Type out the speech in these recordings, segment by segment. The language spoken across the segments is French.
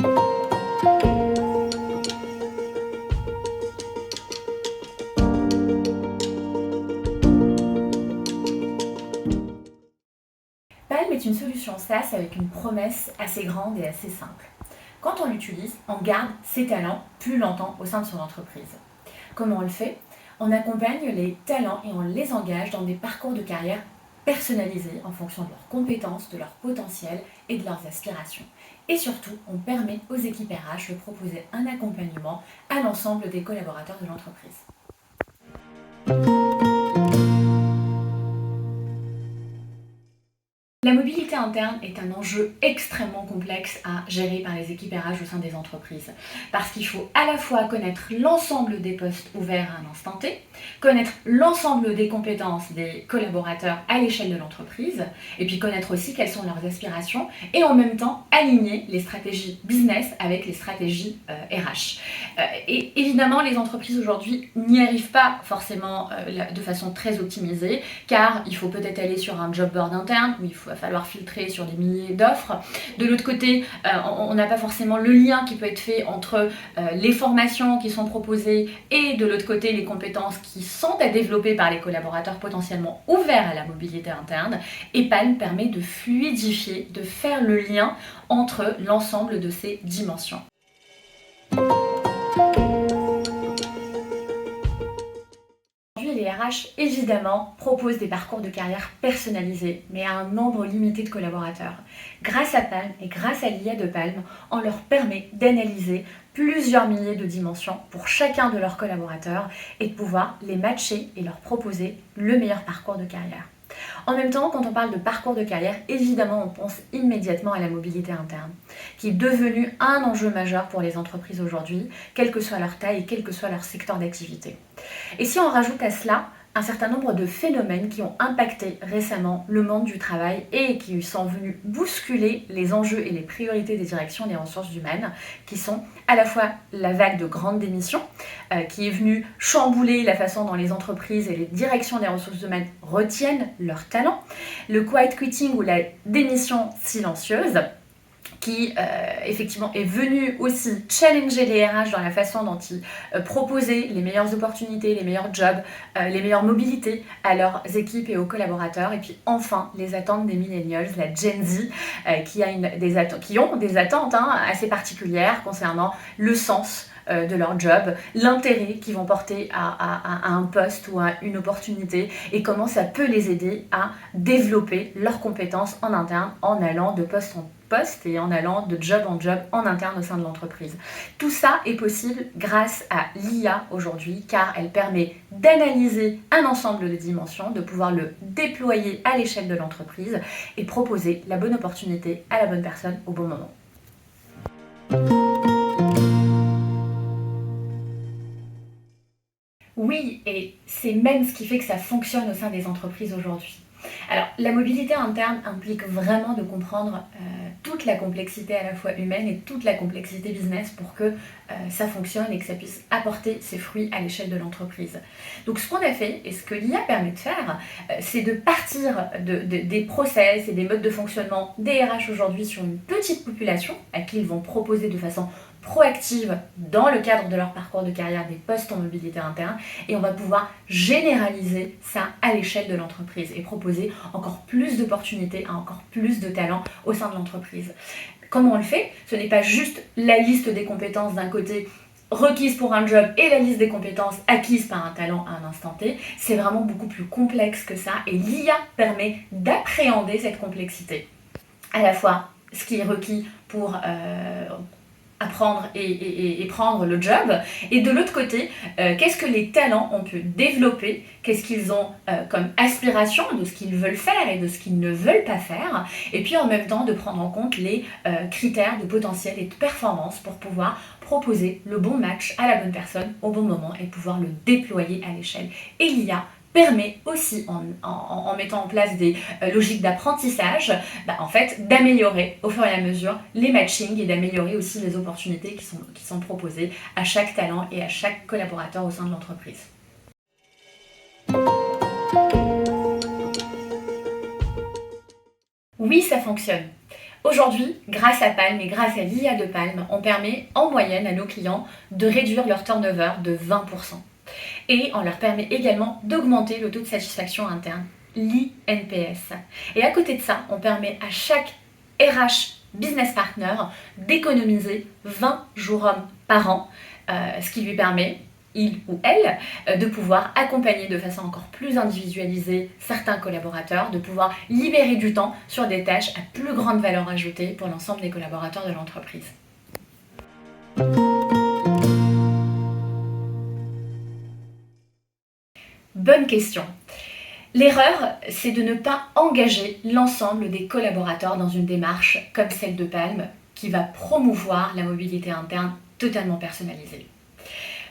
Palm est une solution SaaS avec une promesse assez grande et assez simple. Quand on l'utilise, on garde ses talents plus longtemps au sein de son entreprise. Comment on le fait? On accompagne les talents et on les engage dans des parcours de carrière personnalisés en fonction de leurs compétences, de leur potentiel et de leurs aspirations. Et surtout, on permet aux équipes RH de proposer un accompagnement à l'ensemble des collaborateurs de l'entreprise. La mobilité interne est un enjeu extrêmement complexe à gérer par les équipes RH au sein des entreprises. Parce qu'il faut à la fois connaître l'ensemble des postes ouverts à un instant T, connaître l'ensemble des compétences des collaborateurs à l'échelle de l'entreprise, et puis connaître aussi quelles sont leurs aspirations, et en même temps aligner les stratégies business avec les stratégies RH. Et évidemment, les entreprises aujourd'hui n'y arrivent pas forcément de façon très optimisée, car il faut peut-être aller sur un job board interne, où il va falloir filtrer sur des milliers d'offres. De l'autre côté, on n'a pas forcément le lien qui peut être fait entre les formations qui sont proposées et de l'autre côté les compétences qui sont à développer par les collaborateurs potentiellement ouverts à la mobilité interne. Et Palm permet de fluidifier, de faire le lien entre l'ensemble de ces dimensions. Les RH, évidemment, proposent des parcours de carrière personnalisés, mais à un nombre limité de collaborateurs. Grâce à Palm et grâce à l'IA de Palm, on leur permet d'analyser plusieurs milliers de dimensions pour chacun de leurs collaborateurs et de pouvoir les matcher et leur proposer le meilleur parcours de carrière. En même temps, quand on parle de parcours de carrière, évidemment, on pense immédiatement à la mobilité interne, qui est devenue un enjeu majeur pour les entreprises aujourd'hui, quelle que soit leur taille et quel que soit leur secteur d'activité. Et si on rajoute à cela un certain nombre de phénomènes qui ont impacté récemment le monde du travail et qui sont venus bousculer les enjeux et les priorités des directions des ressources humaines, qui sont à la fois la vague de grandes démissions, qui est venue chambouler la façon dont les entreprises et les directions des ressources humaines retiennent leurs talents, le quiet quitting ou la démission silencieuse, qui effectivement est venu aussi challenger les RH dans la façon dont ils proposaient les meilleures opportunités, les meilleurs jobs, les meilleures mobilités à leurs équipes et aux collaborateurs. Et puis enfin, les attentes des millennials, la Gen Z, qui ont des attentes assez particulières concernant le sens de leur job, l'intérêt qu'ils vont porter à un poste ou à une opportunité et comment ça peut les aider à développer leurs compétences en interne en allant de poste en poste et en allant de job en job en interne au sein de l'entreprise. Tout ça est possible grâce à l'IA aujourd'hui car elle permet d'analyser un ensemble de dimensions, de pouvoir le déployer à l'échelle de l'entreprise et proposer la bonne opportunité à la bonne personne au bon moment. Oui, et c'est même ce qui fait que ça fonctionne au sein des entreprises aujourd'hui. Alors, la mobilité interne implique vraiment de comprendre toute la complexité à la fois humaine et toute la complexité business pour que ça fonctionne et que ça puisse apporter ses fruits à l'échelle de l'entreprise. Donc, ce qu'on a fait et ce que l'IA permet de faire, c'est de partir des process et des modes de fonctionnement des RH aujourd'hui sur une petite population à qui ils vont proposer de façon proactive dans le cadre de leur parcours de carrière des postes en mobilité interne et on va pouvoir généraliser ça à l'échelle de l'entreprise et proposer encore plus d'opportunités à encore plus de talents au sein de l'entreprise. Comment on le fait? Ce n'est pas juste la liste des compétences d'un côté requises pour un job et la liste des compétences acquises par un talent à un instant T, c'est vraiment beaucoup plus complexe que ça et l'IA permet d'appréhender cette complexité. À la fois ce qui est requis pour apprendre et prendre le job. Et de l'autre côté, qu'est-ce que les talents ont pu développer, qu'est-ce qu'ils ont comme aspiration de ce qu'ils veulent faire et de ce qu'ils ne veulent pas faire. Et puis en même temps, de prendre en compte les critères de potentiel et de performance pour pouvoir proposer le bon match à la bonne personne au bon moment et pouvoir le déployer à l'échelle. Et l'IA permet aussi, en mettant en place des logiques d'apprentissage, en fait, d'améliorer au fur et à mesure les matchings et d'améliorer aussi les opportunités qui sont proposées à chaque talent et à chaque collaborateur au sein de l'entreprise. Oui, ça fonctionne. Aujourd'hui, grâce à Palm et grâce à l'IA de Palm, on permet en moyenne à nos clients de réduire leur turnover de 20%. Et on leur permet également d'augmenter le taux de satisfaction interne, l'INPS. Et à côté de ça, on permet à chaque RH business partner d'économiser 20 jours hommes par an, ce qui lui permet, il ou elle, de pouvoir accompagner de façon encore plus individualisée certains collaborateurs, de pouvoir libérer du temps sur des tâches à plus grande valeur ajoutée pour l'ensemble des collaborateurs de l'entreprise. Bonne question. L'erreur, c'est de ne pas engager l'ensemble des collaborateurs dans une démarche comme celle de Palm, qui va promouvoir la mobilité interne totalement personnalisée.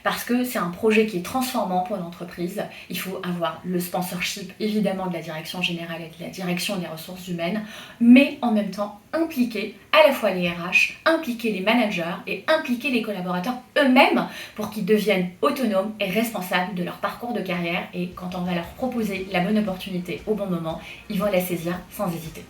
Parce que c'est un projet qui est transformant pour l'entreprise. Il faut avoir le sponsorship, évidemment, de la direction générale et de la direction des ressources humaines, mais en même temps impliquer à la fois les RH, impliquer les managers et impliquer les collaborateurs eux-mêmes pour qu'ils deviennent autonomes et responsables de leur parcours de carrière. Et quand on va leur proposer la bonne opportunité au bon moment, ils vont la saisir sans hésiter.